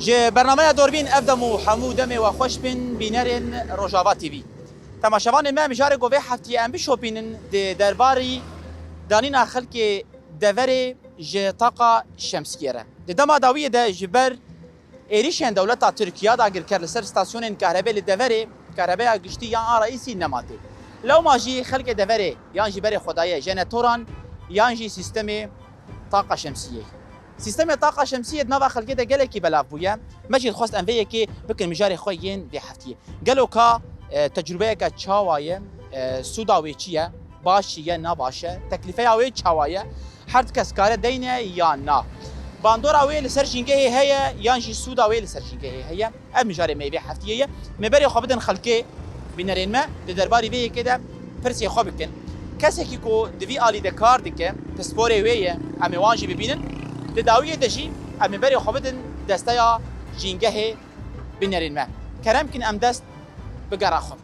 جه برنامه دوربین افدم و حمودم و خوش بین بینرین روجاوا تیوی تماشاوان ما مجاره گوه هفتی ام بشوپینن درباری دانین خلق دور جه طاقه شمسیه دما داویه ده جبر ایریشن دولت ترکیه دا گرکر لسر ستاسیون کهرباء لدوره کهرباء گشتی یا رئیسی نماته لو ماجی خلق دوره یا جبر خدای جنراتوران یا جی سیستم طاقه شمسیه سیستم طاقه شمسیه نوا خلقه ده گله کی بلاف بویا ماجی خواست انویه کی بکن مجاری خوین دی هفتیه گلو کا تجربه کا چاوایه سوداوی چیه باشیه نباشه تکلیفه اوی چاوایه هر کس کار دینه یا نه باندور اوی لسر جنگه هيا یانجی سودا اوی لسر جنگه هيا ام مجاری میوه هفتیه مبری خو بدن خلقه بینرین ما د درباری وی کده پرسی خو بکن کسی کی کو دوی علی د کار دکه پسپوره وی ام وانجی ببینن د داویه دشی ام مبری خو بدن دستا جنگه بینرین ما کرم کن ام دست بقرا خو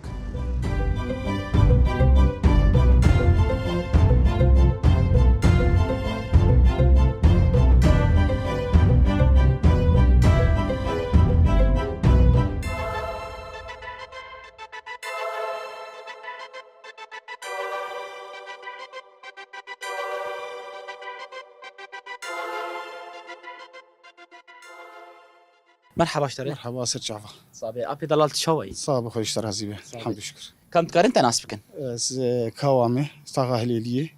مرحبا اشتري مرحبا ست جعفر صابي ابي ضللت شوي صاب اخوي اشتر هزيبه الحمد لله شكر كم تقارنت ناس بكن كوامه طاقه هليليه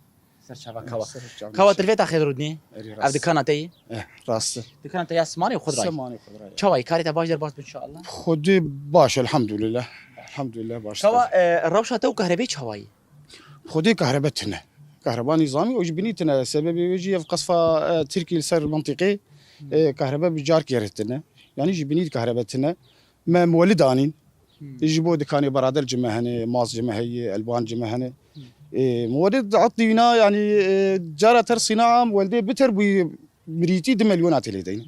سر شبا كوا تلفيت اخر ردني عبد كانتي راس كانت يا سماني وخضراي سماني خضراي شوي كاريتا باش دربات ان شاء الله خدي باش الحمد لله الحمد لله باش كوا الروشه تو كهرباء شوي خدي كهربتنا كهرباء نظامي وجبنيتنا سبب يجي في قصفه تركي لسر منطقي كهرباء بجار كيرتنا يعني جبنيت كهربتنا ما مولدانين يجيبوا دكاني برادر جمهنه ماس جمهيه البان جمهنه مولد عطينا يعني جارة صناعه ولدي بتر بريتي مليونات لدينا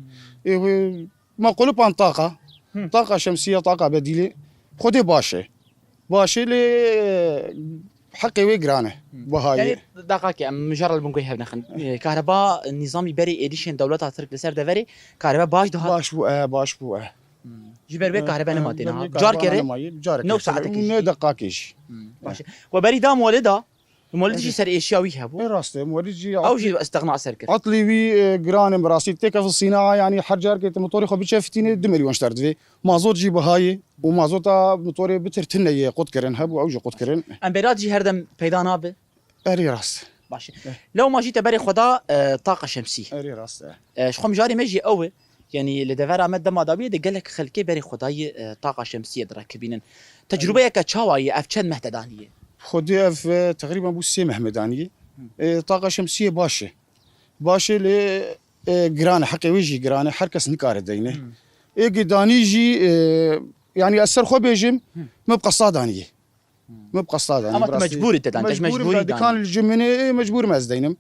ما قولوا بان طاقه شمسيه طاقه بديله خدي باشه ل حقي ويقرانه وهاي يعني دقائق مجرد بنقول هبنا خن كهرباء نظامي بري اديشن دولت ترك لسر دوري كهرباء باش بو جبر بك كهرباء نماتنا جار كره نو ساعتك نو دقائقش ماشي وبري دام ولدا مولدي سر اشياوي هبو راسته مولدي او جي استغناء سركت عطلي وي جران براسي تك في الصناعه يعني حجار كيت موتوري خو بتشفتيني 2 مليون اشترت في مازوت جيب هاي ومازوتا موتوري بترتني قد كرن هب او جي قد كرن امبرات جي هردم پیدا ناب اري راس ماشي لو ما جيت بري خدا طاقه شمسيه اري راس شخم جاري مجي قوي يعني لدفر ماده مادابيه دي قالك خلكي بري خداي طاقه شمسيه دركبين تجربه كتشاواي افشن مهتدانيه خدي في تقريبا بو سي محمدانيه طاقه شمسيه باشه ل جرانه حقي ويجي جرانه حركه نكار دينه اجداني جي يعني اثر خو بيجم مبقى صادانيه اما مجبور انت مجبور كان الجمنه مجبور ما زدينم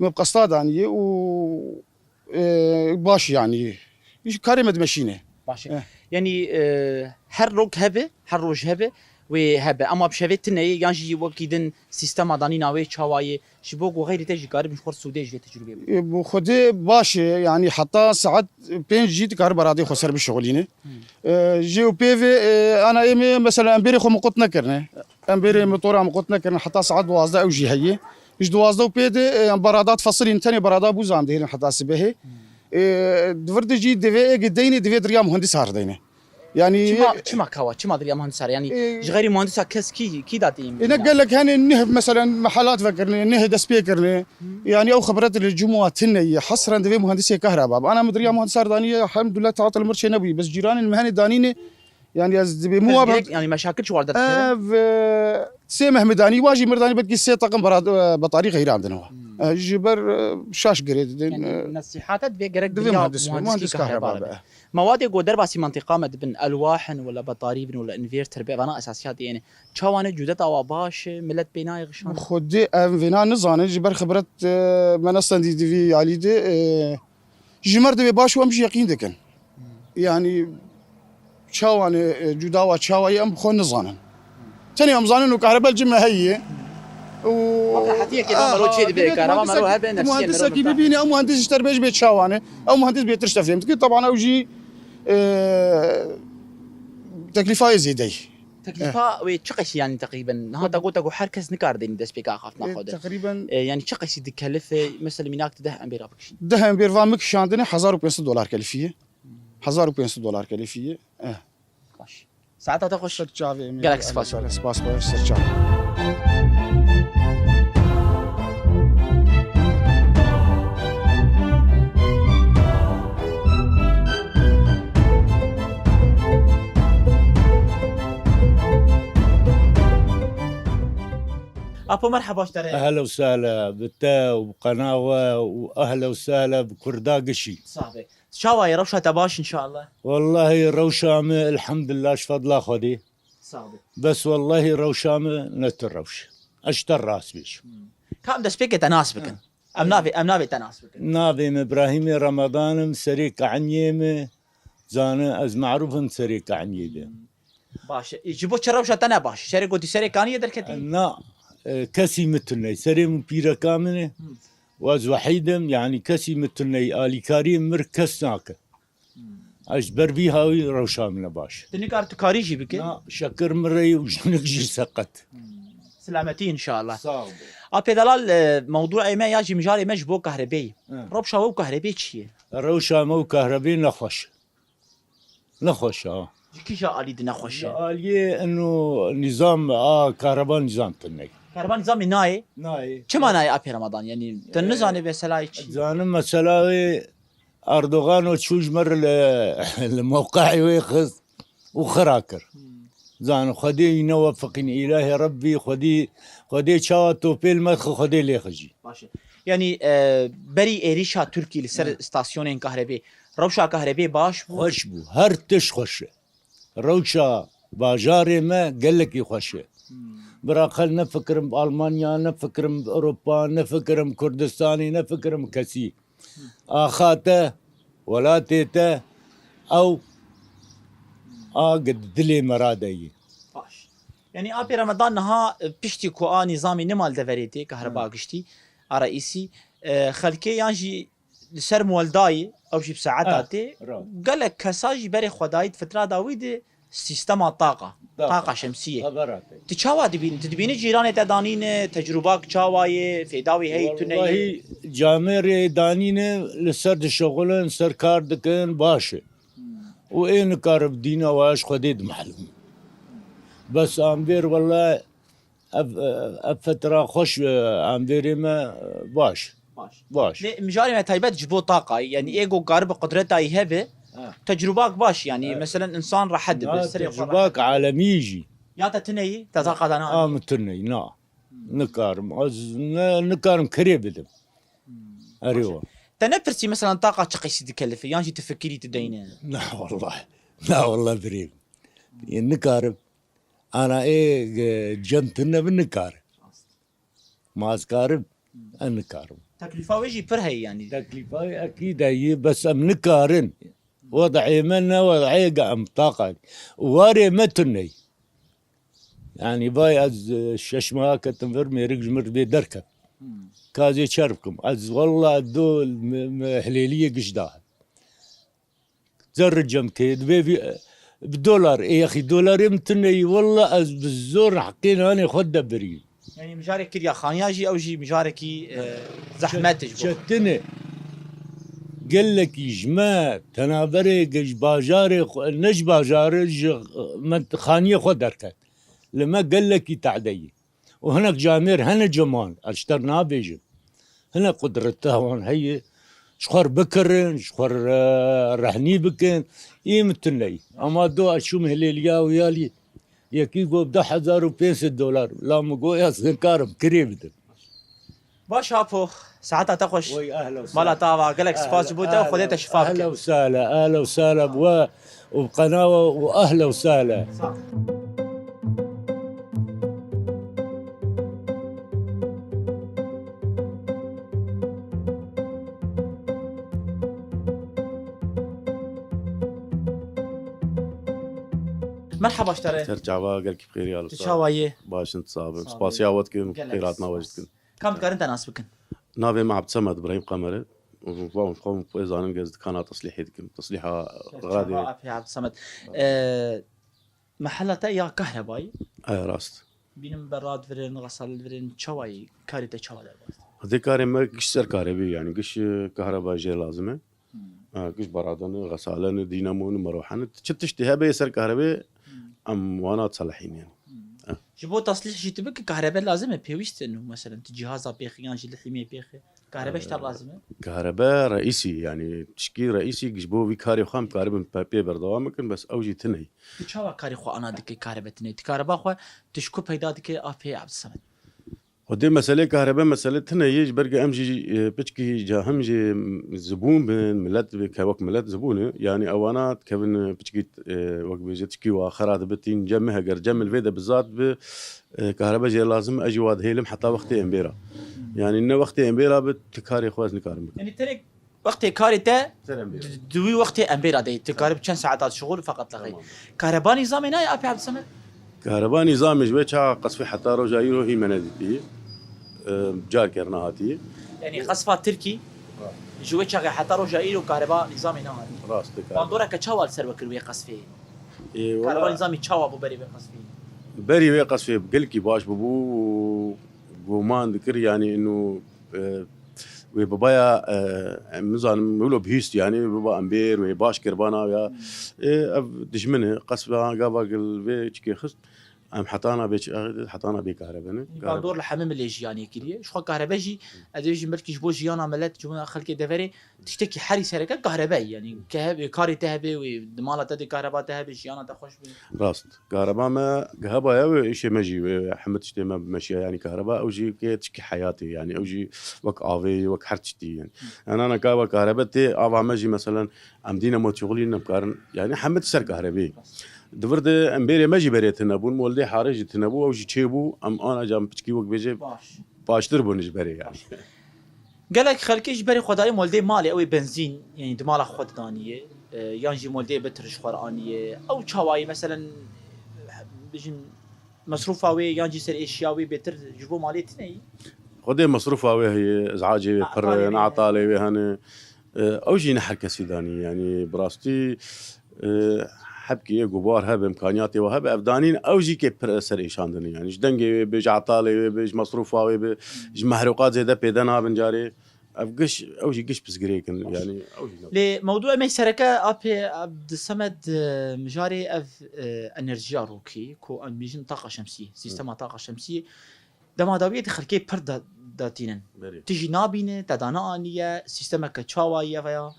مبقى صادانيه و باش يعني كاري مدمشينه باش يعني حرك هبه وهبه اما بشويتنا يانجي وكيدن سيستم داني ناوي تشاواي شبوك وغير تجي قارب مشخور سودي جي تجربه بو خدي باش يعني حتى ساعات بين جيت كهرب رادي خسر بالشغلينه جي بي في انا ايمي مثلا امبيري خو مقطنا كرنا امبيري مطورا مقطنا كرنا حتى ساعات دوازده او جي هي ايش دوازده وبيدي برادات فصلين ثاني برادا بوزام دهين حتى سبه دفرد جي ديفي قديني ديفي دريا مهندس هاردينه يعني شما دريا مهندس يعني غير مهندس كس كي داتين انا قال لك هاني النهب مثلا محلات فكرني نهد سبيكرني يعني او خبرات الجمعه تني حصرا ديفي مهندسيه كهرباء انا مدريا مهندس هاردانيه الحمد لله تعاطى المرشي نبي بس جيران المهني دانيني يعني مو يعني مشاكل شو واردت سي محمداني واجي مرداني بدك سي طاقم بطريقه غير عندنا جبر شاش قريد يعني نصيحات دبي قرق مهندس كهرباء مواد قدر باسي منطقه مدبن الواح ولا بطاريب ولا انفيرتر بنا اساسيات يعني تشاوانه جودة او باش ملت بناي غشان خدي فينا نزانه جبر خبرت منصه دي في علي دي جمر دبي باش وامشي يقين دكن يعني تشاوانه جوداوا تشاواي ام خو نزانن ثاني يوم ظانن وكهرباء الجمه هي حتى كده مالو شيء بكهرباء مالو هبه نفسيا مهندس كي بيبيني او مهندس اشتر بيج بيت شاوانه او مهندس بيترش تفهم طبعا او جي تكلفة زيادة تكلفه وتشقش يعني تقريبا هذا قلت حركز نكار دين دس بيكا خاف ناخذ تقريبا يعني تشقش تكلفه مثلا مناك تده امبير بكشين ده بيرفع مك شاندنا $1500 كلفية $1500 كلفية ماشي ساعتها تخش سرچاوي Galaxy Passport. سپاس سرچاوي ابو مرحبا اشتري اهلا وسهلا بالتا وبقناوه واهلا وسهلا بكرداقشي. صاحبي شاواي روشه تباش ان شاء الله والله روشامه الحمد لله شفضل خذي صاحبي بس والله روشامه نتروش اشتر راس بيش كم دس بيك تناسبك امنابي تناسبك نابي ابراهيم رمضان سريك عنيمه زانا از معروف سريك عنيمه باش يجيبوا روشه تنا باش شري قلت شري كان يدر كتير نا كسي مثلني سري مبيرا كامله واز وحيدم يعني كسي مثلني الي كريم مركز ناك اجبر بيها روشامنا باش تنكار تكاريجي بك نا شكر مري وجنك جي سقط سلامتي ان شاء الله صعب ابي دلال موضوع ما يجي مجاري مجبو كهربي ربشه وكهربي شيء روشا مو كهربي نخش كي جاء علي دنا خوش آلية انه نظام كهرباء نظام تني كهرباء نظام ناي ناي كما ناي ابي رمضان يعني تنزاني بسلاي زانم مسلاوي اردوغان وتشوج مر الموقعي ويخذ وخراكر زان خدي نوفقني الهي ربي خدي شاوتو بيل مدخ خدي لي خجي ماشي يعني بري اريشا تركي لسر ستاسيونين كهربي روشا كهربي باش خوش بو هر تش خوش روشا باجاري ما قال لك يخش براقل نفكر بألمانيا نفكر بأوروبا نفكر بكردستاني نفكر بكسي آخاته ولاتيته أو قد دلي مرادي باش يعني ابي رمضان نها بيشتي كو نظامي نمال دفريتي كهرباء قشتي رئيسي خلكي يانجي لسر مولداي او شي بساعاتي قال لك كساجي بري خدايت فتره داويد سيستم طاقه شمسيه تشاوا تدبيني جيران تدانين تجرباك تشاواي في داوي هي تني والله جامر دانين لسر شغلن سر كار دكن باشه وين كارب دينا واش خديد معلوم بس امبير والله فتره خوش امبير ما باش مجاري ما تايبات جبو طاقه يعني ايجو قارب قدرتها يهبه تجرباك باش يعني مثلا انسان راح حد تجرباك عالميجي يا تتني تطاقه انا متني نا نكارم كريب دم اريوه تنفرسي مثلا طاقه تقيس تكلف يعني تفكري تدينه لا والله بريم النكارم انا جنتنا بالنكارم ما اسكارم النكارم تكلفه ويجي برهي يعني تكلفه اكيد هي بس نكارن وضعي منا وضعي قام طاقه واري متني يعني باي از ششما كتنفر ميرج مر بدركه كازي شربكم از والله دول هليليه قشداه زرجم كيد بيبي بدولار يا اخي دولار يمتني والله از بالزور حقين انا خد بريم يعني مجارك يا خانياجي او جي مجاركي زحمات شتني قال لك يجمع تنابري قش باجاري نج باجاري خانيه خدركت لما قال لك يتعدي وهناك جامير هنا جمال اشترنا بيجي هنا قدرتها هون هي شخر بكرن شخر رهني بكن يمتني اما دو اشو مهليليا ويالي يكي قو بدا $1500 لا مقو يا سنكارم كريم باش هابو ساعتها تخش وي اهلا وسهلا مالا طاوع قالك سباس بودا وخذيت شفافك اهلا وسهلا وبقناوه واهلا وسهلا صح. مرحبا اشتري ترجع قالك بخير يا الاستاذ تشاوايه باش انت صابر سباسياوتكم خيراتنا وجدكم كم تقارن انت ناس بكن نافي مع عبد الصمد ابراهيم قمري قوم زانن قصد كان تصليحها غادي في عبد الصمد محلة يا كهربائي راست بينم براد فرن غسل فرن شوي كاريتا شوي درباز هذي كاري ما قش سر كهربي يعني قش كهرباء جي لازمه قش برادن غسالن دينامون مروحن تشتها بي سر كهربي ام وانا تصلحين يعني جبو تصليح شي تبك كهرباء لازمه بيوست انه مثلا جهاز بيخي يعني الحمايه بيخي كهرباء اشتر لازمه كهرباء رئيسي يعني تشكيل رئيسي جبو في كاري خام كهرباء بابي بردوام ممكن بس اوجي تنهي تشوا كاري خو انا دك كهرباء تنهي كهرباء خو تشكو بيدا دك افي عبد الصمد ودي مسألة كهرباء مسألة تنهي برجع امجي بتشكي جاهم جي زبون بين ملت كوك ملت زبونه يعني اوانات كابن بتشكي وقت بيجي تشكي واخرات بتين جمها جم الفيدا بالذات بكهرباء جي لازم اجي واد هيلم حتى وقت امبيرا يعني انه وقت امبيرا بتكاري خواز نكارم يعني ترك وقت كاريتا دوي وقت امبيرا دي تكارب كم ساعات شغل فقط لغي كهرباء نظام هنا افي عبد الصمد كهرباء نظام جويتها قصفي حتى رجايرو هي منادي جار كرناهاتي يعني قصفة تركي جوي شغل حتى رجائيل وكهرباء نظام هنا راست باندورا كتشاوال سر وكروي قصفي كهرباء نظامي تشاوا ابو بري قصفي بري وي قصفي بقلكي باش ببو ومان ذكر يعني انه وبابايا مزان مولو بهيست يعني بابا امبير وباش كربانا يا دجمنه قصفه قابا البي تشكي خست ام حطانا بكهرباء باندور الحمام اللي يجي يعني كليه شو كهرباء جي اديجي ملكي جبو جيانا ملات جمنا خلكي دفري تشتكي حري سركه كهرباء يعني كاري تهبي ودماله تدي كهرباء تهبي جيانا تخش راست كهرباء ما قهبا يا شيء ماجي حمد شتي ما ماشيه يعني كهرباء او جي تشكي حياتي يعني او جي وك افي وك حرتشتي يعني انا كابا كهرباء تي ابا ماجي مثلا عمدينا مو شغلي نبكار يعني حمد سر كهرباء دفرد امبيري ماجي بريتنا بون مولدي حارج تنبو او جي تشيبو ام انا جام بتشكي وك بيجي باش تربون جبري يعني قالك خلكي جبري خداي مولدي مالي او بنزين يعني دماله خد دانيه يانجي مولدي بترش قرانيه او شواي مثلا بجن مصروفاوي يانجي سر اشياوي بتر جبو مالي تني خدي مصروفاوي هي ازعاجي بر نعطالي وهنا او جي نحر كسيداني يعني براستي حبكي غبار هب امكانياتي وهب افدانين او جي كي برسر ايشاندني يعني جدنجي بيج عطالي بيج مصروفاوي بيج محروقات زي ده بيدنا بنجاري افقش او جي قش بسقريكن يعني او جي لموضوع ما شركه ابي عبد الصمد مجاري اف انرجيا روكي كو بيجن طاقه شمسيه سيستم طاقه شمسيه دما داويه خلكي برد داتينن تجي نابينه تدانا انيه سيستم كتشاوايه فيا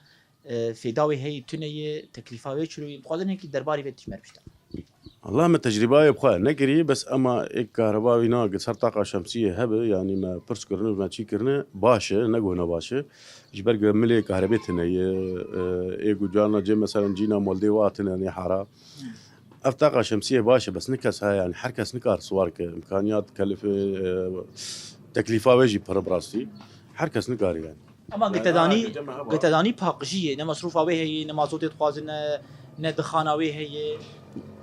في داوي هي تنيه تكلفه ويشرو بقدر هيك درباري بيت تشمر بشتا والله ما تجربه يبقى نقري بس اما كهرباء ناقص صار طاقه شمسيه هبه يعني ما برسكرنا ما تشيكرنا باشه نقونا باشه جبرق ملي كهربتنا ايجو جانا جي مثلا جينا مولديواتنا يعني حاره طاقه شمسيه باشه بس نكس هاي يعني حركه نكار صورك امكانيات تكلف تكلفه ويجي براسي حركه نكار يعني اما قلت داني باقجيه نما مصروفه وهي هي نما زوتي تخازن ندخانه وهي هي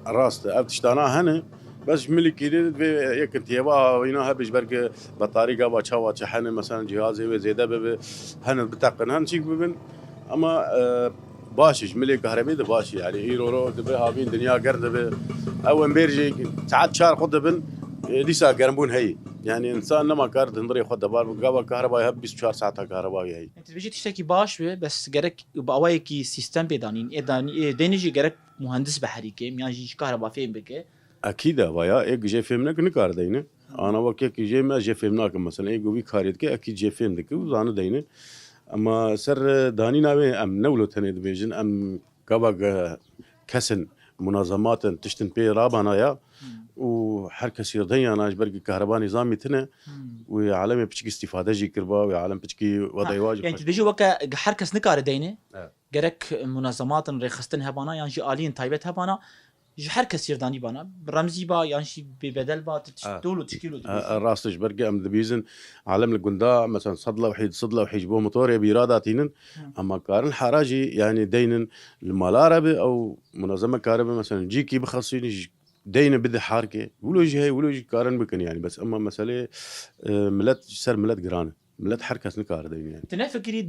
راست ابتشتانا هنا بس ملي كيد يك انت يبا وينها بيش برق بطاريقه باتشاوا شحن مثلا جهازي زياده به هنا بتقن هن شيك ببن اما باش ملي كهربي ده باش يعني هيرو دبي هابين دنيا قرد او امبيرجي ساعات شهر خد بن لسه قرنبون هي يعني انسان لما كارد هندري خد بال قبل كهرباء يهب 24 ساعه كهرباء هي انت بيجي تشتكي باش بس قرك باوايكي سيستم بدانين اداني دينجي قرك مهندس بحري كي يعني كهرباء فين بك اكيد ويا ايك جي فهمناك نكار دينا انا وكيك جي ما جي فهمناك مثلا ايك وي كاريد كي اكيد جي فهمك وزانو دينا اما سر داني ناوي ام نولو تني ديفيجن ام كبا كسن منظمات تشتن بي رابانايا وحركه سيردين انا برق كهرباء نظامي تنا وعالم بتشكي استفاده جي كربا وعالم بتشكي وضعي واجب يعني بيجي وكا حركه سنكار دينه قرك منظمات رخصتن هبانا يعني آلين تايبت هبانا حركه سيرداني بانا رمزي با يعني ببدل با تشتول وتشكيلو راستش برقي ام دبيزن عالم الجندا مثلا صدله وحيد جبوه موتور بيراداتين اما كارن حراجي يعني دينن المالاربه او منظمه كهرباء مثلا جيكي بخصيني دينا بدي حركه ولو جي هي ولو جي كارن بكن يعني بس اما مساله ملت سر ملت قرانه ملت حركة نكار دين يعني تنافكري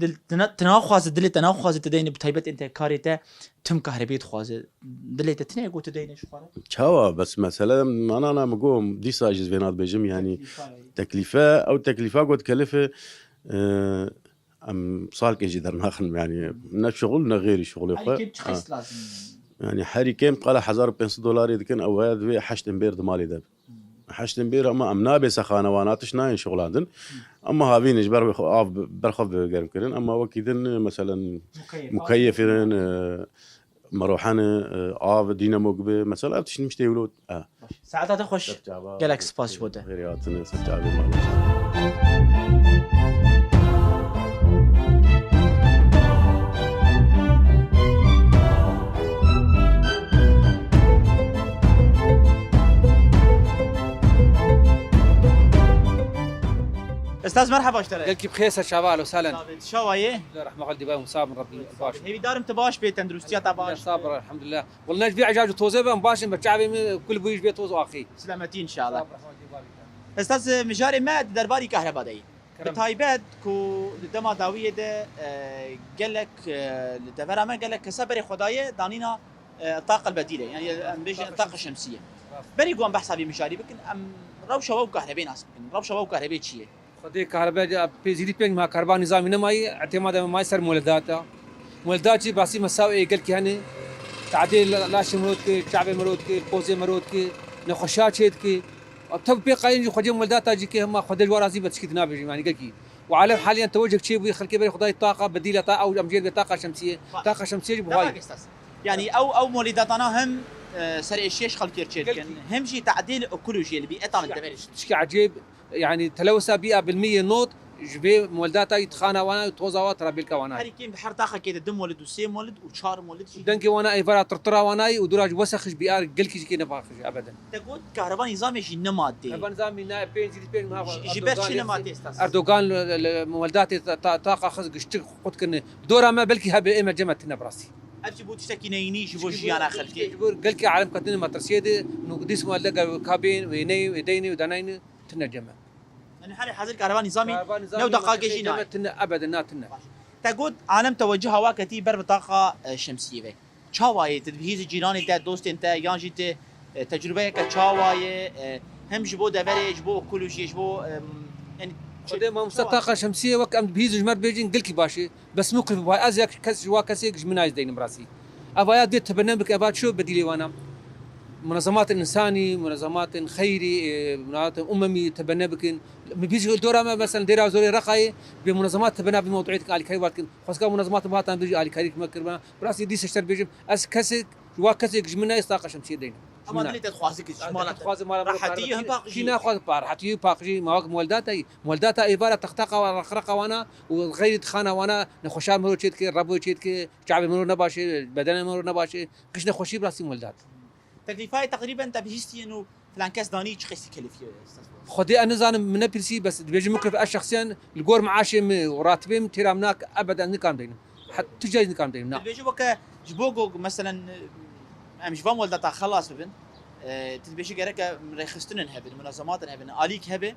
تناخواز دل تناخواز تدين بتايبت انت كاريتا تم كهربيت خواز دل تتني قلت تدين شو فارق شوا بس مثلا أنا مقوم دي ساجز بينات بيجم يعني تكلفة أو تكلفة قد كلفة أم صار كيجي در ناخن يعني من شغلنا غير شغل يعني كيف تخص لازم يعني حري كم قال $1500 يدكن أو هذا حشت بيرد مالي ده حشت بير أما أمنا بسخانة واناتش ناين شغلان أما هابين إجبار برخف بقرم كرين أما وكيدن مثلا مكيفين مروحان دينامو قبي مثلا أبتش نمشي يولود ساعتها تخش جالكس باس بوده غيرياتنا سجابي مالي استاذ مرحبا اشتري قال كيف بخير شباب اهلا وسهلا شوايه لا رحمه الله دبي مصاب من ربي باش هي دارم تباش بيت تندرستيا تباش صابر الحمد لله والله نجبي عجاج توزه مباشر بتشعبي كل بيش بيت توز اخي سلامتي ان شاء الله استاذ مجاري ما درباري كهرباء داي بتايبات كو دما داويه ده قال لك لدفر ما قال لك صبر خدايه دانينا الطاقه البديله يعني بيجي الطاقه الشمسيه بري قوم بحسب مجاري بكن ام روشه وكهرباء ناس بكن روشه وكهرباء شيء خدي كهرباء بيزيد بين ما كهرباء نظامي نماي اعتماد ما يصير مولدات باسي مساوي قال كي هني تعديل لا شمرود كي شعب مرود كي بوزي مرود كي نخشات شيد كي طب بي قاين خدي مولدات اجي كي هم خدي ورازي بتسكتنا بيجي يعني قال كي وعلى حاليا توجه شيء بيخلي بري خداي طاقه بديله او امجير بطاقه شمسيه طاقه شمسيه بهاي يعني او مولداتنا هم سريع الشيش خلق كيرتشيل هم شيء تعديل ايكولوجي البيئه من الدبرج شيء عجيب يعني تلوث بيئه بالمية نوت جبي مولداتا يتخانا وانا توزاوا ترى بالك وانا هري كيم بحر طاقه كده دم ولد وسيم ولد وشار ولد شيء دنكي وانا اي فرا ترترا وانا ودراج وسخ بيئه قلكي كي نباخ ابدا تقول كهرباء نظامي شيء نمادي كهرباء نظامي نا بين زيد بين ما جبت شيء نمادي استاذ اردوغان مولداتي طاقه خذ قشتك قد كن دورا ما بلكي هب اما جمعتنا براسي ابجي بوت تشتكينيني جبو جيانا خلتي قلكي عالم كتن ما ترسيد نقديس مولد كابين ويني وديني ودناين تنجمع يعني حالي حاضر كهرباء نظامي لو دقائق جينا ابدا ناتنا تقول عالم توجه وقتي بر بطاقه شمسيه بي تشاواي تدبيز جيراني تا دوست انت يانجي تجربه كتشاواي هم جبو دبري جبو ايكولوجي جبو يعني خدي ما طاقه شمسيه وك ام بيز جمر بيجين قلكي باشي بس ممكن باي ازيك كس جوا كسيك منايز دين براسي ابايات ديت برنامج ابات شو بديلي وانا منظمات انساني منظمات خيري منظمات اممي تبنبكن بيجي دورا مثلا ديرا زوري رقاي بمنظمات تبنى بموضوعيه على كايبات خاصه منظمات بهاتان بيجي على كاريك مكرما براسي دي سشتر بيجي اس كسك جوا كسك جمنا يستاق شمسيه دين اما اللي تخوازك شمالات تخواز مال راحتي هم باقي شي ناخذ راحتي باقي مواقع مولداتا ايباره تختقه ورخرقه وانا وغير خانه وانا نخشا مرو تشيت ربو تشيت شعب مرو نباشي بدن مرو نباشي قش نخشي براسي مولدات تكليفاي تقريبا انت بهستي انه فلان كاس داني تشخيص كلفيه استاذ خدي انا زان من بيرسي بس بيجي مكلف الشخصيا الجور معاشي وراتبهم تيرامناك ابدا نكام دينا حتى تجي نكام دينا بيجي بك جبوغو مثلا مش فاهم ولدتا خلاص ببن تبيشي جرك مرخصتن هبن منظمات هبن اليك هبه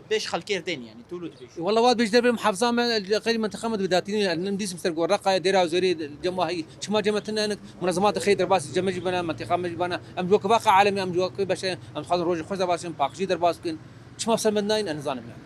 بيش خلكير دين يعني تولو تبيشي والله واد بيش درب محافظه غير منتخبات بداتين نديس مستر ورقه ديرا وزيري الجماهير شما جمعتنا منظمات خير درباس جمج بنا منتخب بنا ام جوك باقه عالمي ام جوك باش ام خاطر روج خوزا باش باقجي درباس كن شما سمدناين انا ظالم يعني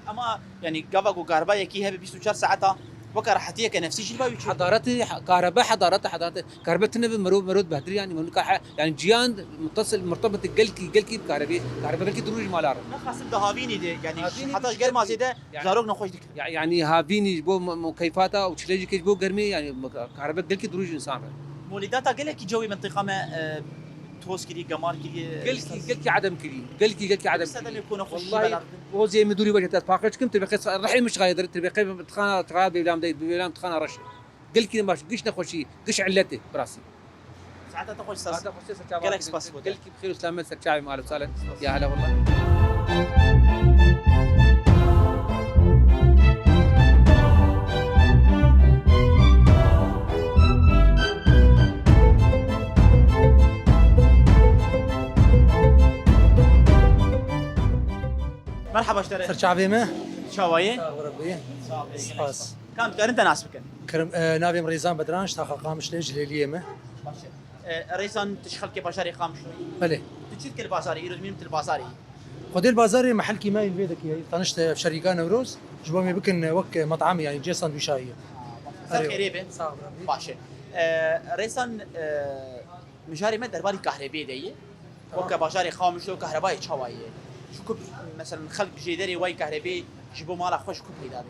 اما يعني قبقو كهرباء كي هبه 24 ساعه وكا راحتيه كنفسي شي باوي حضارتي كهرباء حضارتي كهربتنا بمرود بهدري يعني يعني جيان متصل مرتبط قلكي بكهرباء قلكي دروج مالار ما خاص دهافيني دي يعني حتى غير ما زيده زاروك نخوش ديك يعني هافيني بو مكيفاتا وتشليجي كيجبو غرمي يعني كهرباء قلكي دروج انسان مولداتا قالك جوي منطقه ما توس كري قمار كري قلكي عدم كري قلكي عدم كري يكون والله هو زي مدوري وجهت باقش كنت بقيت الرحيل مش غايدر تبقى تخانا تغاب بيلام تخانا رش قلكي ماش قش نخوشي قش علته براسي ساعتها تخش ساعتها تخش جالكس باسبورت قلكي بخير وسلامه سرشاوي مال وسهلا يا هلا والله مرحبا اشتري سرچاوی ما شوايه ربي سپاس كم تقدر انت ناس بكن كرم نابي مريزان بدرانش تا قامش ليج ليليمه ريسان تشخل كي بشاري خامش بله تشيت كل بازاري يروز مين مثل بازاري خدي البازاري محل كيما البيدك هي طنشت في شركه نوروز جبومي بكن وك مطعم يعني جي ساندويشايه قريبه صعب ربي باشه ريسان مجاري ما درباري كهرباء دي وك باشاري خامش لو كهرباء شوايه شو مثلا خلق جدري واي كهرباء جيبوا مالا خوش كوب هذاك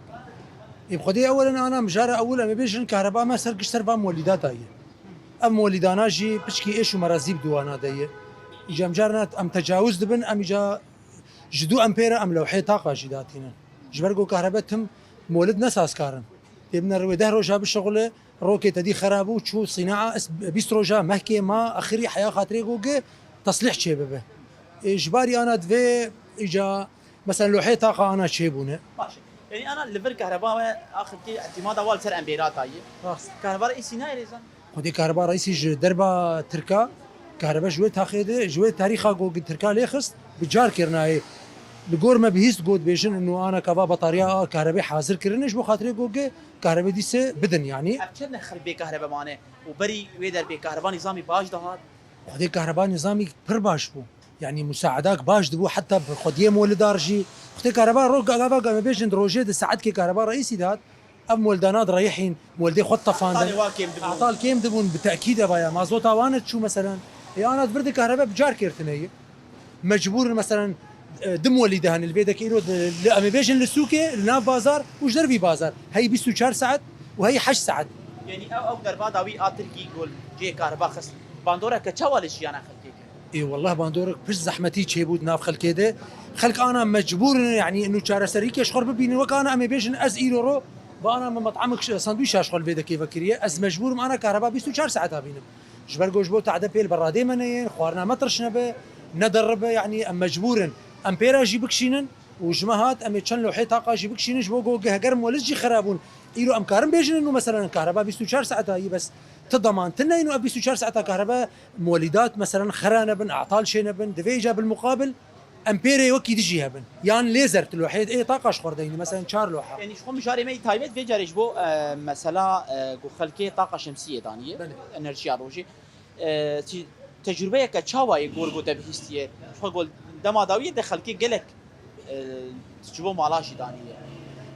يبخدي اولا انا مجاره اولا ما بيجن كهرباء ما سرقش سربا مولدات هي ام مولدانا جي بشكي ايش ومرازيب دوانا دي اجا مجارنات ام تجاوز دبن ام اجا جدو امبيرا ام لوحي طاقه جداتنا جبرقو كهربتهم مولد ناس كارن ابن الرويده روجا بالشغل روكي تدي خرابو تشو صناعه بيستروجا مهكي ما اخري حياه خاطري جوجي تصليح شبابه اجباري انا دفي اجا مثلا لوحي طاقه انا شيبونه باشه يعني انا ليفل كهرباء اخر كي اعتماد اول سر امبيرات هاي راس كهرباء رئيسي ناي ريزان خدي كهرباء رئيسي دربا تركا كهرباء جوي تاخذ جوي تاريخها جو تركا ليخست بجار كرناي بقور ما بهيست جود بيجن انه انا كبا بطاريه كهرباء حاضر كرنش بو خاطري جوجي كهرباء دي سي بدن يعني ابشرنا خرب بي كهرباء مانه وبري ويدر بي كهرباء نظامي باش دهات خدي كهرباء نظامي بر باش بو يعني مساعداك باش دبو حتى بخديه مولدارجي خدي كهرباء روك كهرباء ما بيجن دروجي د ساعات كي كهرباء رئيسي دات ام ولدانات رايحين ولدي خط طفان اعطال كيم دبون بالتاكيد بايا مازوتا وانت شو مثلا هي انا برد كهرباء بجار كيرتنيه مجبور مثلا دم وليدهن البيدك ايرو ام بيجن للسوكي لنا بازار وش دربي بازار هي 24 ساعه وهي 8 ساعات يعني او دربا داوي اتركي يقول جي كهرباء خص باندورا كتشوالش انا خلكيك اي والله باندورك بش زحمتي تشيبود ناف خلق كده خلق انا مجبور يعني انه شارع سريك اشخر ببين وك انا ام بيجن از ايرو بانا من مطعمك ساندويش اشغل بيدك كيف فكريه از مجبور انا كهرباء 24 ساعه بينم جبر جوجبو تعدى بيل برادي منين خوارنا مطرش نبه ندرب يعني ام مجبور امبيرا جيبك شينن وجماهات ام تشن لوحي طاقه جيبك شينن جبو جوجه قرم ولجي خرابون ايرو ام كارم بيجن انه مثلا كهرباء 24 ساعه هي بس تضمن تنا انه 24 ساعه كهرباء مولدات مثلا خرانه بن اعطال شينا بن دفيجا بالمقابل امبيري وكي تجيها بن يعني ليزر الوحيد اي طاقه اشخر ديني مثلا شار لوحه يعني شخو مشاري مي تايمت في جاريش بو مثلا جو خلكي طاقه شمسيه دانيه انرجي روجي تجربه كتشاوا يقول جو تبهيستيه شخو قول دما داويه دخلكي قلك تجربه مالاشي دانيه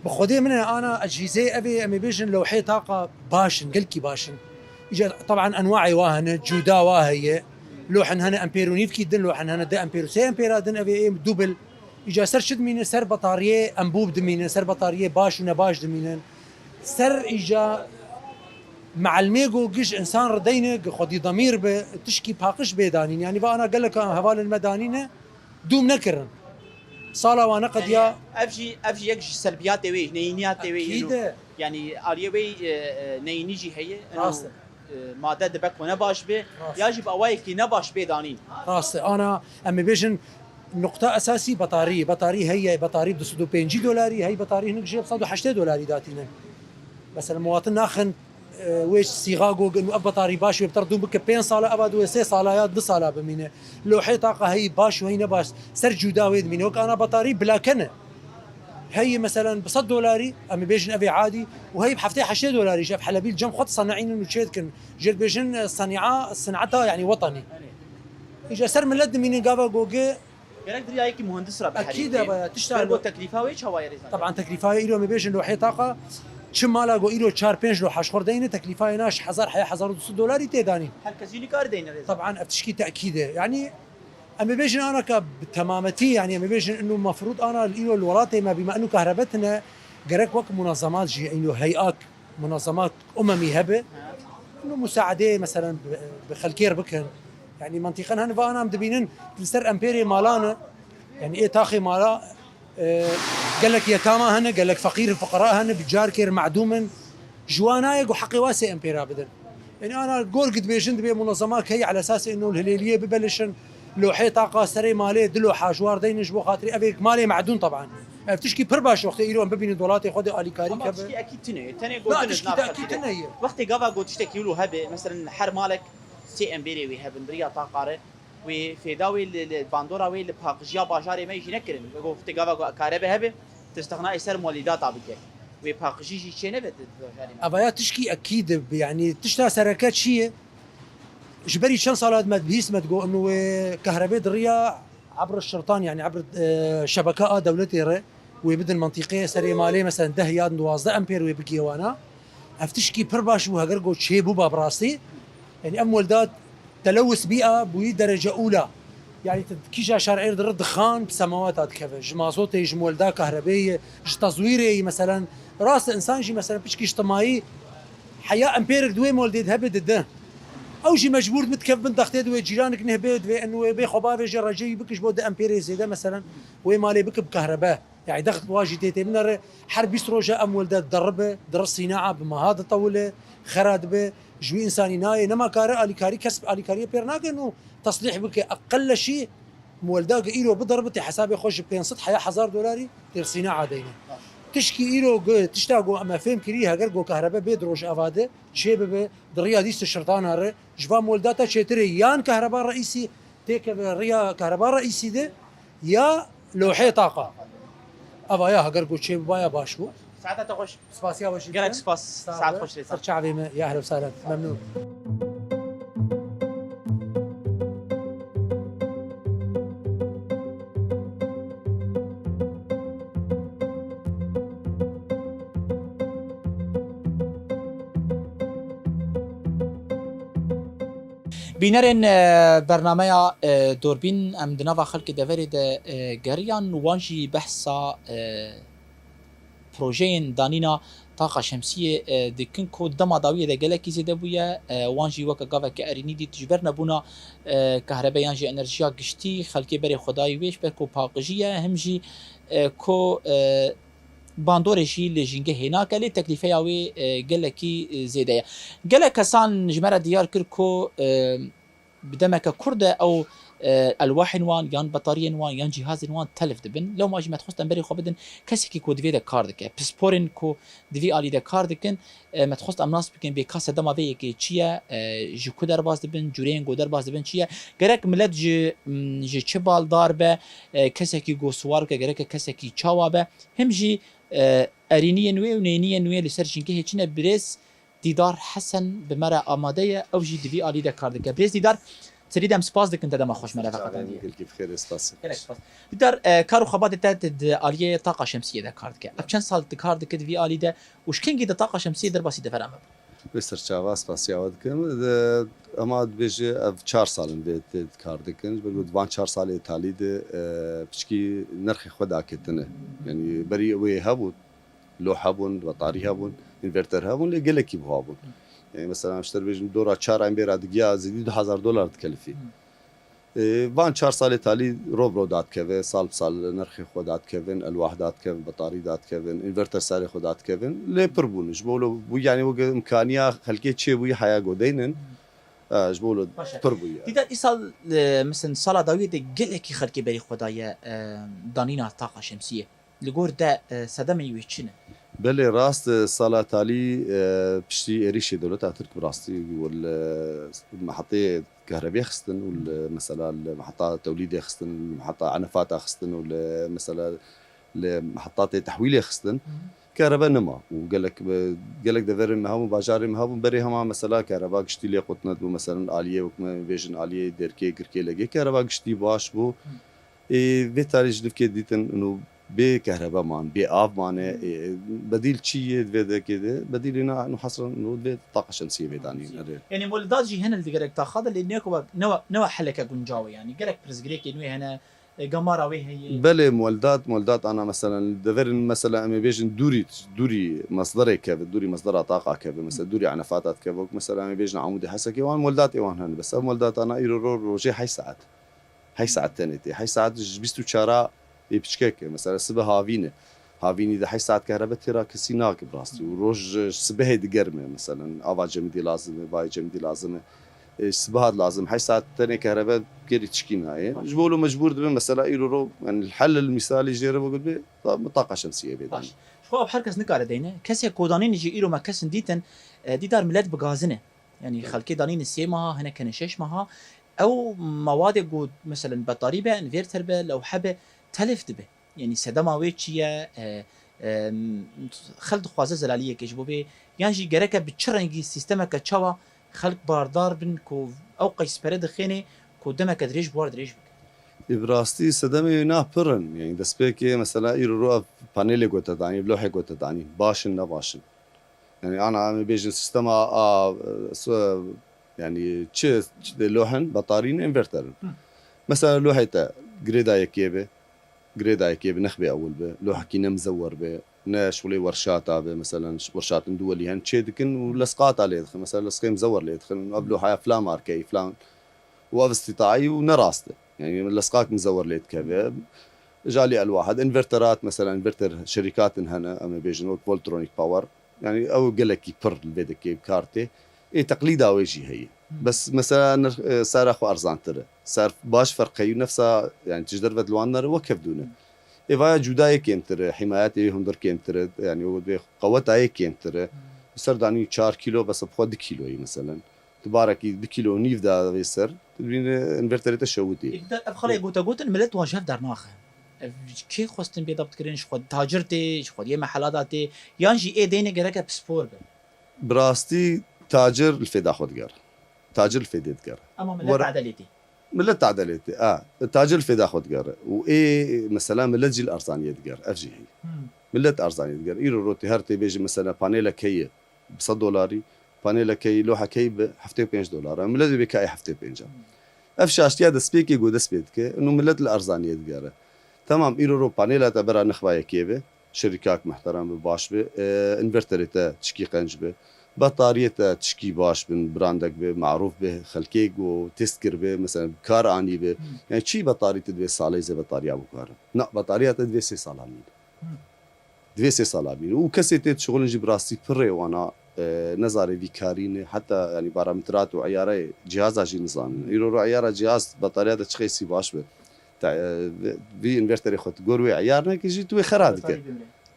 بخدي من انا اجهزه ابي امي بيجن لوحي طاقه باشن قلكي باشن اجى طبعا انواع واهن جودا واهي لوحن هنا امبيرونيف كي دن لوحن هنا د امبيرو سي امبيرا دن ابي اي دوبل اجى سر شد مين سر بطاريه انبوب دمين سر بطاريه باش ونباش دمين سر اجى مع الميجو جيش انسان ردينه خدي ضمير بتشكي باقش بيدانين يعني بقى انا قال لك هبال المدانين دوم نكرن صاله وانا قد يا افجي يكش سلبيات وي نينيات وي اكيد يعني اليوي نينيجي هي راسه ماده دبك ونباش به يجب اوايكي نباش به دانين راسه انا اما بيجن نقطة أساسي بطارية هي بطارية بسدو بينجي دولاري هي بطارية هناك جيب صدو 8 دولاري داتينا مثلا مواطن آخن ويش سيغاغو انه بطاري باش وبتردون بك بين صاله ابد وسي صاله دو صاله بمينه لوحي طاقه هي باش وهي نباش سر جوداويد من وك انا بطاري بلا كنه هي مثلا ب $100 ام بيجن ابي عادي وهي بحفتي 8 دولار جاب حلبيل جم خط صناعين انه تشيدكن جيل بيجن صنعتها يعني وطني اجى سر من لد من قابا جوجي قالك دري هيك مهندس رابح اكيد تشتغل تكلفه ويش هواي ريزان طبعا تكلفه له ام بيجن لوحي طاقه شمالا جو إيلو 4 5 لو حشخور دينه تكلفه ناش $1000 $1200 تداني هل كزيني كار دينا ريزان طبعا افتشكي تاكيده يعني اما بيجن انا بتمامتي يعني اما بيجن انه المفروض انا الايلو الوراتي ما بما انه كهربتنا قرك وقت منظمات جي انه هيئات منظمات اممي هبه انه مساعده مثلا بخلكير بكن يعني منطقا هنا انا مدبينن تلسر امبيري مالانا يعني ايه تاخي مالا قال لك يتامى هنا قال لك فقير الفقراء هنا بجار كير معدوما جوانايق وحقي واسع امبيرا بدل يعني انا قول قد بيجند بي منظمات هي على اساس انه الهليليه ببلشن لوحي طاقه سري مالي دلو حاجوار دين جبو خاطري ابيك مالي معدون طبعا بتشكي برباش وقت يلو ببين دولاتي خدي الي كاري تشكي اكيد تني قلت اكيد وقت قافا قلت تشتكي له هبه مثلا حر مالك سي امبيري وهبن بريا طاقاره وفي داوي الباندورا وي الباقجيا باجاري ما يجي نكرن وقت قافا كهرباء هبه تستغنى سر مولدات عبك وباقجي شي نبت افايا تشكي اكيد يعني تشتا سركات شيء جبري شن صالات ما تبيس ما تقول انه كهرباء دريا عبر الشرطان يعني عبر شبكات دولتي وبدن منطقيه سري مالي مثلا دهيات 12 امبير وبكي وانا افتشكي برباش وهاجرجو تشيبو براسي يعني ولدات تلوث بيئه بوي درجه اولى يعني كيجا شارع در الدخان بسماوات كيف جمازوتي جمولدا كهربائيه تزويري مثلا راس انسان جي مثلا بشكي اجتماعي حياه امبيرك دوي مولد هبد الدين او شي مجبور متكف من ضغط دوي جيرانك نهبد في انه بي خبار جي رجي بكش بود امبيري زيدا مثلا وي مالي بك بكهرباء يعني ضغط واجد تي من حرب يسروجا ام ولدات دربه درس صناعه بما هذا طوله خراد به جوي انساني ناي نما كار الي كاري كسب الي كاري بيرناك انه تصليح بك اقل شيء مولداك ايرو بضربتي حسابي خوش بكين صد حياه $1000 تير صناعه دينا تشكي ايرو تشتاقوا اما فهم كريها قرقو كهرباء بيدروش افاده شيبه دريا ديس الشرطان هر جبا مولداتا شتري يان كهرباء رئيسي تيك ريا كهرباء رئيسي ده يا لوحه طاقه افايا قرقو شيب بايا باشو ساعتها تخش سباسيا وش قالك سباس ساعات خوش لي شعبي يا اهلا وسهلا ممنون بینرین برنامه دوربین ام دنوا خلق دوري د گریان وانجی بحثا پروژین دانینا طاقه شمسیه دکن کو دما داویه د گلکی زده بویا وانجی وک گاوه که ارینی دی تجبر نبونا کهربای انجی انرژیا گشتی خلقی بری خدای ویش بر کو پاقجیه همجی کو باندورشی لجنگه هنا کلی تکلیفه یاوی گلکی زیده گله کسان جمره دیار کر کو بدمك كرده او الواح وان يان بطاريه وان يان جهاز وان تلف دبن لو ما جمعت خصتن بري خو بدن كسكي كو دفي دا كاردك بسبورين كو دفي الي دا كاردكن ما تخصت امناس بكن بكاسه دما في كي تشيا جو كودر باز دبن جورين غودر باز دبن تشيا غرك ملت جي تشبال داربه كسكي غو سوار غرك كسكي تشاوابه همجي ارينيه نوي ونينيه نوي لسرجنكه هيچنه بريس دیدار حسن به مرا آماده او جی دوی آلی کار دکه برز دیدار سریدم سپاس دکن تدام خوش مرا فقط دیگه كيف خير سپاس دیدار کارو خبات تد آلیه طاقه شمسیه ده کار دکه اب چند سال کار دکه دوی آلی ده وش کنگی ده طاقه شمسیه در باسی دفرام بستر چاوا سپاس یاد کم اما بيجي 4 سال بيت كار دكن بقول 4 سال تالي ده بشكي نرخي خدا كتنه يعني بري وي هبو لو هبون بطاري هبون انفرتر هبون لقلكي بهابون يعني مثلا اشتري بيجي دورة 4 امبير دقيقة زي $2,000 تكلفي وان 4 سال تالي روبرو دات كيفن سال نرخي خدات كيفن الواحدات كيفن بطاري دات كيفن انفرتر ساري خدات كيفن لي بربونش بقولوا يعني امكانيه خلكي شيء بوي حياه جودينن جبولو بربويا دیدار ایسال مثلا سال داوی ده گلکی خلکی بری خدای دانینا طاقه شمسیه لگور ده صدمه ویچنه بله راست سال تالي بشتي ريشي دولتها ترك براستي والمحطية كهربية خستن والمثلا المحطة توليدية خستن المحطة عنفات خستن والمثلا المحطات تحويلية خستن كهرباء نما وقال لك دفر مهام باجار مهام بري هما مثلا كهرباء قشتي لي قطنت مثلا آلية وكما فيجن آلية ديركي كركي لقي كهرباء قشتي باش بو في تاريخ دفكي ديتن انه بكهرباء مان بآب مان بديل شيء بده كده بديل هنا انه حصرا انه بده طاقه شمسيه بيداني يعني مولدات جي هنا اللي قالك تاخذ اللي نوع حلكه جنجاوي يعني قالك برزقريك انه هنا قماره وهي هي بله مولدات انا مثلا دفر مثلا ام بيجن دوري مصدر كيف دوري مصدر طاقه كيف مثلا دوري عنفاتات كيف مثلا ام بيجن عمودي حسكي وان مولدات ايوان هن بس مولدات انا ايرو روجي هاي ساعات تنتي هاي ساعات جبستو شارع بشكك مثلا سبه هافيني ده 8 ساعات كهرباء ترى كسيناك براستي وروج سبه دقرمه مثلا افا جمدي لازم باي جمدي لازم سبه لازم 8 ساعات ثانيه كهرباء كيري تشكينا هي جبولو مجبور مثلا يرو يعني الحل المثالي جربوا قلبي طاقه شمسيه بيدان شو بحركز نقار دينا كسي كودانين يجي ايرو ما كسن ديتن دار ملات بغازنه يعني خلكي دانين السيما هنا كان شيشمها او مواد قود مثلا بطاريه انفرتر به لو حبه تلف دبه يعني سدما ويتشيا خلد خوازه زلاليه كيجبو بي يعني جركه بتشرنجي سيستمك تشوا خلق باردار بن كو او قيس برد خيني كو دمك دريج بوار دريج براستی سدمی نه پرن یعنی دست به که مثلا ایرو رو پانیل گوته دانی بلوحه گوته دانی باشن نباشن يعني انا عم بيجي سيستم يعني تشي لوحن بطارين انفرتر مثلا لوحه جريدا يكيبه نخبه اول به لوحه كينا مزور به ناش ولا ورشات به مثلا ورشات دولي هن تشي دكن ولصقات عليه يدخل مثلا لصقي مزور ليه يدخل قبله حياه فلان ماركي فلان وقف استطاعي ونراسته يعني لصقات مزور ليه كبه جالي الواحد انفرترات مثلا انفرتر شركات هنا اما بيجي فولترونيك باور يعني او قال لك يبر البيدك كيب كارتي اي تقليد ويجي هي بس مثلا صار اخو ارزان ترى صار باش فرقي نفسها يعني تجدر بدلوانر وكيف دونه ايفا جوداي كيمتر حماياتي هندر كيمتر يعني قوتها كيمتر صار داني 4 كيلو بس بخد كيلو مثلا تبارك 2 كيلو نيف دا بيصير تبين انفرتريت شوتي افخلي قوت الملت واجه در ناخه كي خوستن بيضا بتكرينش خود تاجرتي خود يا محلاتي يانجي اي دينه جركه بسبور براستي تاجر الفدا خود قر تاجر الفدا قر اما ملت عدلتي ملت عدلتي تاجر الفدا خود قر واي مثلا ملت جي الارزانيه قر افجي هي ملت ارزانيه قر ايرو روتي هرتي بيجي مثلا بانيلا كي ب $100 بانيلا كي لوحه كي ب $5 ملت بكاي $5 افشاشتي هذا سبيكي جو دسبيتك انه ملت الارزانيه قر تمام ايرو بانيلا تبرا نخبايه كيبه شركات محترمه باش به انفرتريتا تشكي قنج به بطاريته تشكي باش بن براندك به معروف به خلكيك وتستكر به مثلا كار اني به يعني شي بطاريه دو ساله زي بطاريه ابو كار لا بطاريه دو سي سالامين دو سي سالامين وكاسيتي شغل نجيب راسي فري وانا نظري في كارين حتى يعني بارامترات وعياره جهاز اجي نظام يرو عياره جهاز بطاريه تشخيصي باش به في انفرتر خد قروي عيارنا كيجي توي خرادك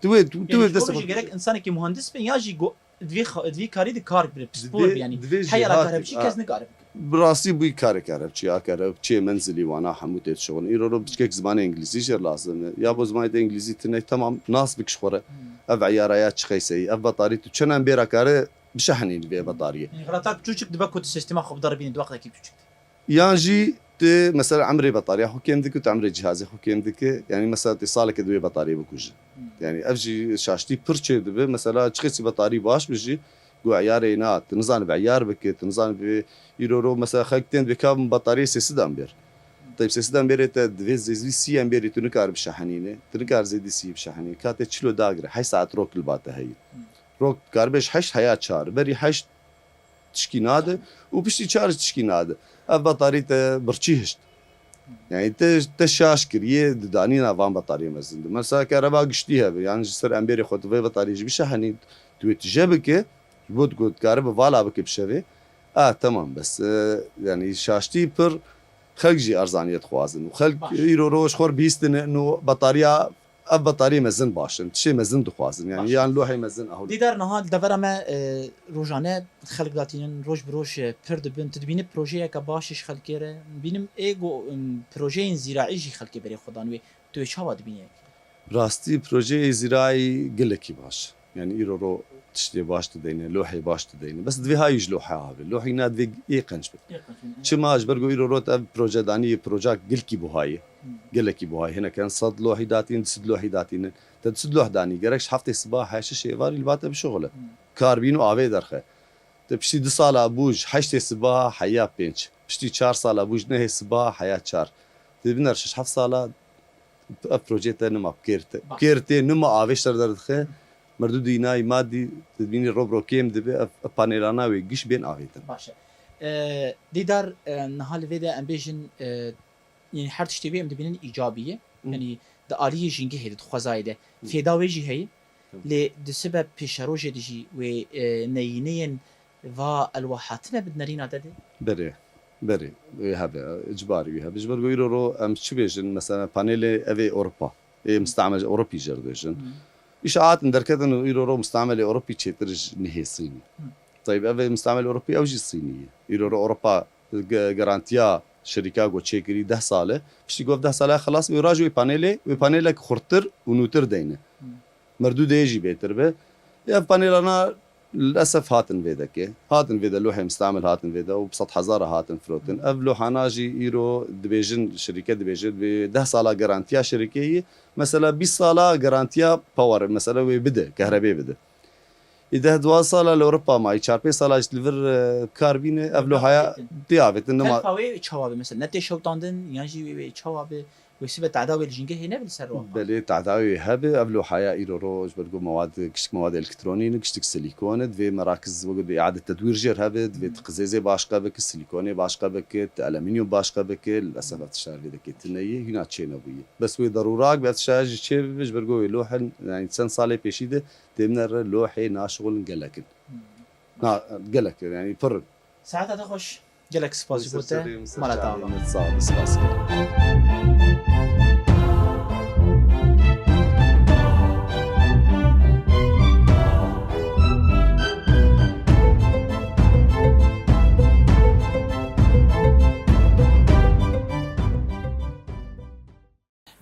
توي دس جرك انسان كي مهندس بين ياجي جو دفي كاري دي كار بسبور يعني حيا لا كهرب شي كاز نقارب براسي بوي كارب شي منزلي وانا حموت شغل يرو بتشكك زمان انجليزي شر لازم يا بو زمان انجليزي تني تمام ناس بك شخوره اف عيارات شخيسي اف بطاريه تشنا امبيرا كار بشحنين بي بطاريه يعني غلطات تشوك دبكو السيستم خو ضربين دوقتك كيف تشوك يانجي مثلا عمري بطاريه حكي عندك وتعمري جهازي حكي عندك يعني مثلا اتصالك دوي بطاريه بكوج يعني افجي شاشتي برشي دبي مثلا تشخيصي بطاريه باش بيجي جو عياري نات تنزان بعيار بك تنزان بيرورو مثلا خاكتين بكام بطاريه 6 امبير طيب 6 امبير تدفيز سي امبير تنكار بشحنينه تنكار زي دي سي بشحني كات تشلو داغر حي ساعه روك الباته هي روك كاربش حش حياه شهر بري حش تشكيناده وبشتي شارج تشكيناده بطاريته برشيهشت يعني تشاش كريه دانينا فان بطاريه مزند مثلا كهرباء قشتيها يعني جسر امبيري خد في بطاريه بشحني تويت جبك بود قد كهرباء فالا بك بشوي تمام بس يعني شاشتي بر خلجي ارزانيه خوازن وخلق يرو روش خور بيستن انه بطاريه بطاريه مزن باشن شي مزن دخوازن يعني لوحي مزن اهو دي دار نهال دفر ما روجانه خلق داتين روج بروش برد بن تدبين بروجيه كباشش خلقيره بينم ايجو بروجين زراعي جي خلقي بري خدانوي تو شوا دبيني راستي بروجي زراعي قلكي باش يعني يرو تشتي باش تدينه لوحي باش تدينه بس دفي هاي لوحه هذا لوحي ناد في يقنش شماج برجو يرو روت بروجي داني بروجاك قلكي بوهاي قلكي بوهاي هنا كان صد لوحي داتين تسد لوحي داتين تسد لوح داني قركش حفتي صباح هاي شيء فاري الباته بشغله كاربينو افي درخه تبشتي 2 سال ابوج حشتي صباح حياه بينش بشتي 4 سال ابوج نه صباح حياه 4 تبنرش 7 سال بروجيتا نما كيرتي نما افيشتر درخه مردود يناي مادي تدبيني روبرو كيم دبي بانيلانا ويجيش بين افيتن باشا دي دار نهال فيدا امبيجن يعني حرت تشتبي ام دبينن ايجابيه يعني دا اليه جينجي هيد خوازايده فيدا ويجي هي ل دسبب بيشاروج ديجي و نينين va الواحاتنا بدنا رينا ددي بري هذا اجباري هذا اجبار يقولوا ام تشبيجن مثلا بانيل افي اوروبا مستعمل اوروبي جردجن اشاعات ندركت انه يقولوا مستعمل اوروبي تشترج نهي صيني طيب افي مستعمل اوروبي او جي صينيه يقولوا اوروبا جارانتيا شركه جو تشيكري 10 ساله بشتي قف 10 ساله خلاص ويراجعوا بانيلك خرطر ونوتر دينه مردود يجي بيتر به يا بانيل انا للاسف هاتن فيدا لوحه مستعمل هاتن فيدا وبسط هزار هاتن فروتن اف لوحه ناجي ايرو دبيجن شركه دبيجن ب 10 ساله جارانتيا شركيه مثلا 20 ساله جارانتيا باور مثلا وبدا كهرباء بدا اذا 2 ساله لاوروبا ماي 4 ساله تلفر كاربين اف لوحه ديافت انما تلفاوي تشاوب مثلا نتي شوطاندن ياجي تشاوب ويسبة تعداوي الجنجه هنا بالسر بلي تعداوي هبه قبلو حياه ايرو روج برجو مواد كشك مواد الكترونيه كشك سيليكون في مراكز وقت اعاده تدوير جير هبه في تقزيزي باشقه بك السيليكوني باشقه بك الالمنيوم باشقه بك للاسف تشتغل في ذيك التنيه هنا تشينويه بس وي ضروراك بتشاج شي بيج برجو لوحن يعني سن صالي بيشيده تمنر لوحي ناشغل قلك قلك يعني فرق ساعتها تخش جالك سباسي بوتا مالتا متصاب سباسي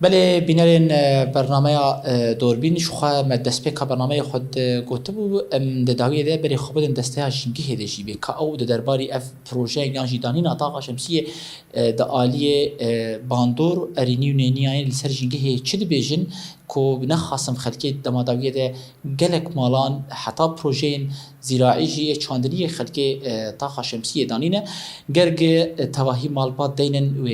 بله بینرین برنامه دوربین شخوا مدرسه که برنامه خود گفتبو دداوی ده بری خوب دسته جنگی هدیجی به که او درباری اف پروژه یانجی دانی نطاق شمسیه دعالی باندور ارینیو نینیان لسر جنگی چه بیجن کو نخاسم خلکی دماداوی ده گلک مالان حتی پروژه زراعی چاندنی خلکی طاقه شمسیه دانینه گرگ تواهی مالبات دینن و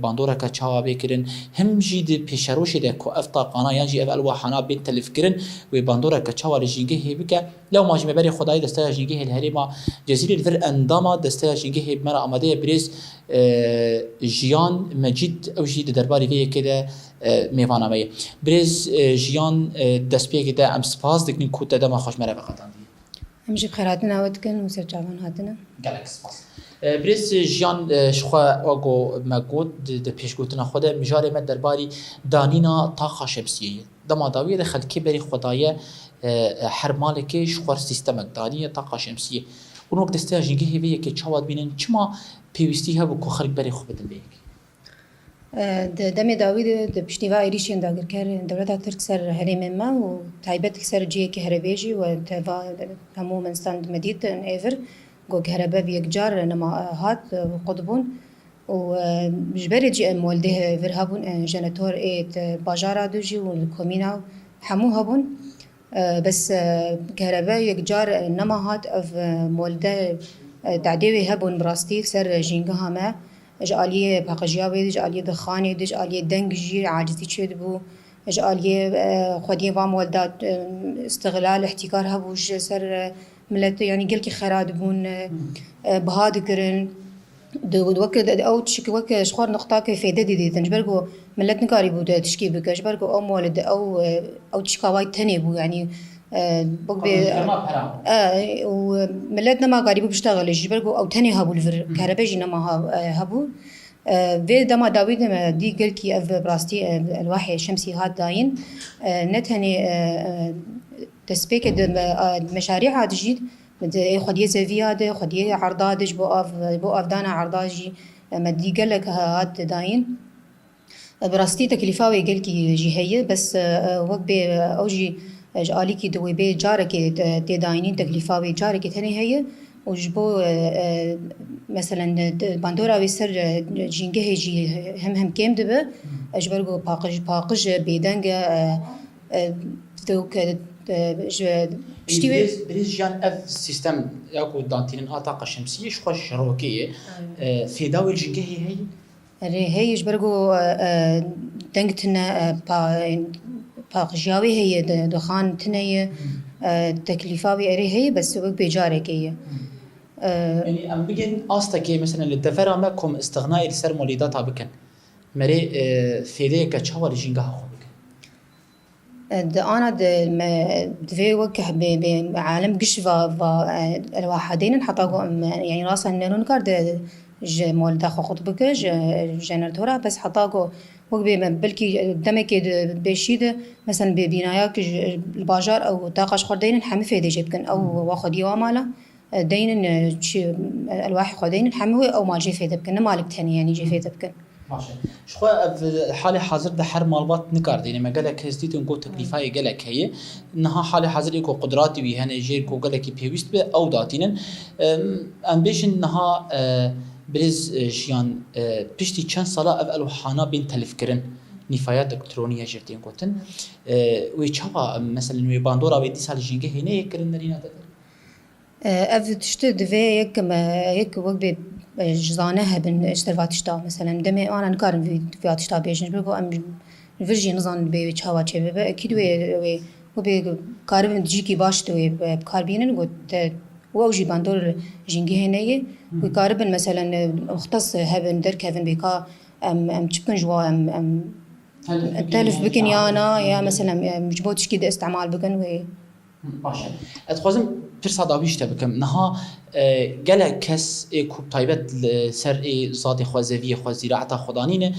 باندورا که چاوا بکرن هم جید پیشروش ده کو افتا قانا یانجی اف الواحنا بین تلف کرن و باندورا که چاوا رجینگه بکه لو ماجی مبری خدای دسته جنگه الهریما جزیره الفر انداما دسته جنگه مرا آماده بریز جیان مجید او جید درباری وی کده میوانه می بریز جیان دست پیگی ده ام سپاس دکنین کود ده ما خوش مره بقدان دی امجي بخير هاتنا ودكن وسير جابان هاتنا گلک سپاس بریز جیان شخوا واگو مگود ده پیش گوتنا خود مجاری مد درباری دانینا طاقه شمسیه دما داویه ده خلکی بری خدایه هر مالکی شخور سیستم دانیه طاقه شمسیه اون وقت دسته جنگه هیویه که چواد بینن چما پیوستی ها بو خلق بری خوب بدن بیک دمي داوود بشتيفا إيريشين داغر كار دولتها ترك سر هريم ما وتايبت سر جي كهرباجي وتفا همو من ستاند مديت ايفر جو كهرباء بيكجار نما هات قطبون وجبري جي مولده فرهابون جناتور ايت باجارا دوجي والكومينا حمو هابون بس كهرباء يكجار نما هات اف مولده تعديوي هابون براستي سر جينغها ما جاليه باقجياوي جاليه دخاني جاليه دنجي عاجزي تشدبو جاليه خديه وام ولدات استغلال احتكارها بوج سر ملت يعني قلكي خراد بون بهاد كرن دو وقت او تشكي وقت شخور نقطه كيف ددي تنجبرغو ملت نكاري بو تشكي بكجبرغو او مولد او تشكاواي تاني بو يعني بقبي وملتنا ما قاري بيشتغل جبرغو او تاني هابو الفر كهرباجي نما هابو في دما داوود دي قلكي اف براستي الواحد الشمسي هاد داين نتهني تسبيك مشاريع هاد جديد خديه زفياده خديه عرضادج بو اف دانا عرضاجي مدي قالك هاد داين براستي تكلفاوي قلكي جهيه بس وقبي اوجي جاليكي دوي بي جاركي تداينين تكلفاوي جاركي تاني هي وجبو مثلا باندورا ويسر جينجه جي هم كيم دبه اجبرغو باقج بيدنگا دوك بشتي بريز جان اف سيستم ياكو دانتين طاقه شمسيه خوش شروكيه في داول جينجه هي اجبرغو دنگتنا باقجاوي هي دخان تنية تكلفاوي اري هي بس وق بجارك هي يعني ام بيجن استكي مثلا للدفر ما كم استغناء السر مولدات بكن مري فيدي كتشاور جينغا خو انا دفي وك بعالم قش الواحدين نحطوا يعني راسا نون كارد مولد اخو خطبك جنراتورا بس حطاقو وقبي بلكي دمك بيشيد مثلا ببنايات الباجار او طاقه خردين حمي فيدي جبكن او واخد يوم مالا دين الواح خدين حموي او ما جي في دبكن مالك تاني يعني جي في دبكن ماشي شخو في حالي حاضر ده حر مالبات نكار ديني ما قالك هستيت نقو تكليفاي قالك هي انها حالي حاضر يكو قدراتي بي هنا جيركو قالك بيويست به او داتينن ام بيش انها برز جيان بيشتي كان صلاة افعلو حانا بين تلفكرن نفايات الكترونيه جرتين قوتن ويتشابا مثلا وي باندورا بيدي سال جينجه هنا يكرن لينا اف تشتد دفي يك وقت جزانها بن اشترفات شتا مثلا دمي انا نكارن في شتا بيجن بيقو ام الفيرجن نظام بي تشاوا تشي اكيد وي كاربن جيكي باشتو بكاربينن قلت ووجي باندور جينجي هنا وكاربن مثلا مختص هبن در كيفن بيكا ام تشبن جوا ام تلف بكن يا مثلا مجبوتش كده استعمال بكن وي باشه اتخوزم فرصه دابيش تبكم نها قال كس كوب طيبت سر زاد خوازوی خوازیرعت خدانینه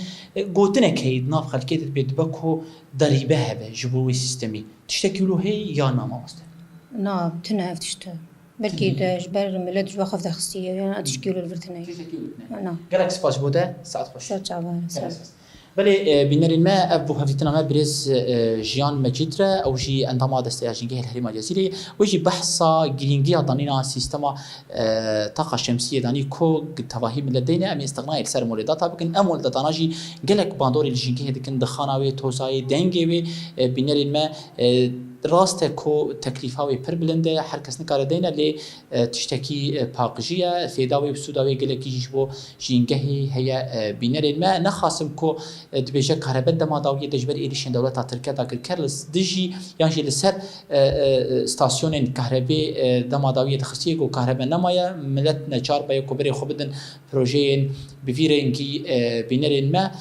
گوتنه که ناف خلکیت بدبکو ضریبه هبه جبوی سیستمی تشتكيلو هي يا نما واسطه نا تنهف تشتا بلكي جبر ملد جوا خف دخستيه يعني تشكيلو الفرتني نا قالك سباس بوده ساعت خوش شعبان بله بنرين ما ابو هفتنا ما برز جيان مجدره او جي انضما دستياجينجه الهرم الجزيري ويجي بحثا جرينجي ضنينا سيستما طاقه شمسيه داني كو تفاهيم لدينا ام استغناء السر مولدات بكن امول داناجي قالك باندور الجينجه دكن دخاناوي توساي دنجي بنرين ما راسته کو تکلیفاوی پر بلنده هر کس نکاره دینه لی تشتکی پاقجیه فیداوی بسوداوی گلکی جیشبو جینگهی هیا بینرین ما نخاسم کو دبیجه کاربت دما داوی دجبر ایریشن دولت ترکیه داگر کرلس دجی یعنی لسر استاسیون کهربی دما داوی دخسیه کو کهربا نمایا ملت نچار بای کو بری خوبدن پروژین بفیرنگی بینرین ما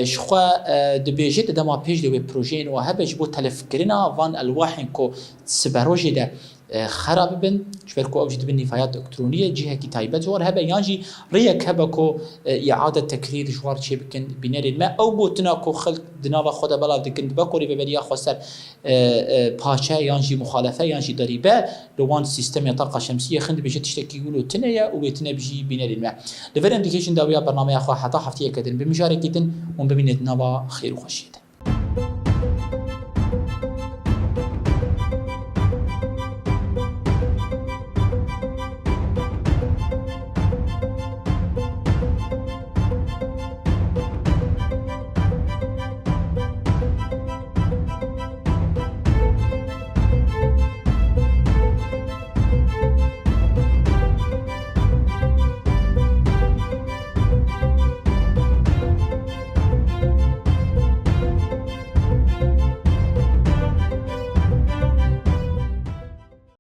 شخوا دبیجه دما پیش دوی پروژین و هبج بو تلفکرنا وان الواحد كو سبروجي ده خراب بن شبركو اوجد بن نفايات الكترونيه جهه كتابه جوار هبه يانجي ريك هبكو اعاده تكرير جوار شي بكن بنار الماء او بوتناكو خلق دناوا خدا بلا دكن بكوري ببريا خسر باشا يانجي مخالفه يانجي ضريبه لوان سيستم طاقه شمسيه خند بيجي تشتكي يقولوا تنيا وبيتنا بيجي بنار الماء ديفر انديكيشن داويا برنامج اخو حتى حفتيه كدن بمشاركتن وبمنتنا خير وخشيت